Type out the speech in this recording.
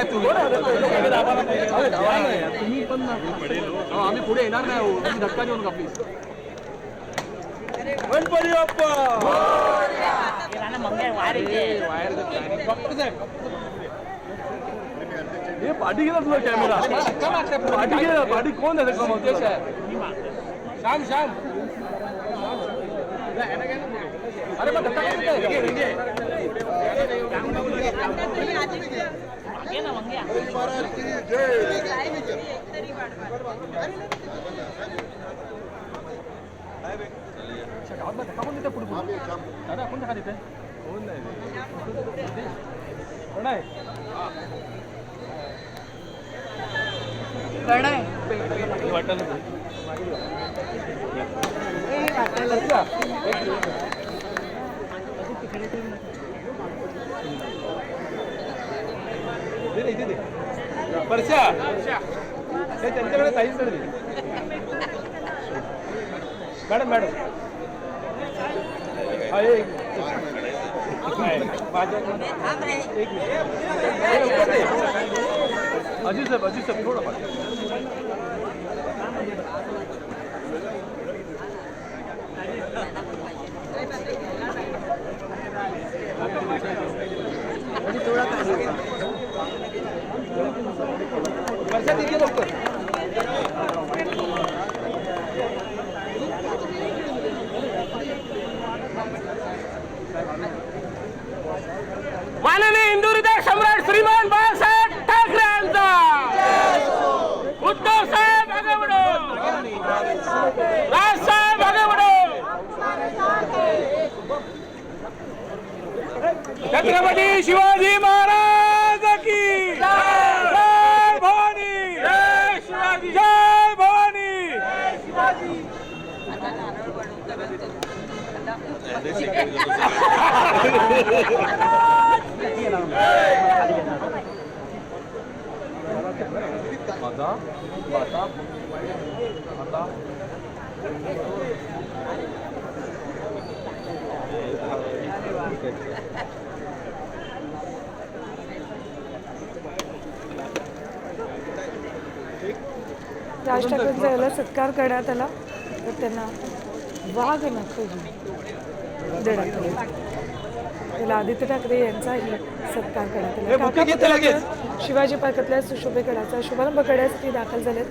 साहेब तुम्ही पण आम्ही पुढे येणार नाही हो, तुम्ही धक्का देऊ नका प्लीज. गणपती बाप्पा हे पाठी गेला तुला कॅमेरा पाठी गेला पाठी कोण आहे श्याम श्याम अरे मग धक्का गावात धक्का कोण देते पुढे दादा कोण धक्का देते कोण नाही परशा त्यांच्याकडे काहीच नाही मॅडम मॅडम हा एक अजी साहेब थोडं वर्षा तिथे लवकर माननीय हिंदू हृदय सम्राट श्रीमान बाळासाहेब ठाकरे यांचा उद्धव साहेब आगे बढ़ो राज साहेब आगे बढ़ो छत्रपती शिवाजी महाराज की जय भवानी जय शिवाजी जय भवानी राज ठाकरेंचा याला सत्कार करण्यात आला तर त्यांना वाघ नख देण्यात आले. त्याला आदित्य ठाकरे यांचाही सत्कार करण्यात आला. शिवाजी पार्कातल्या सुशोभीकरणाचा शुभारंभ करण्यासाठी दाखल झालेत.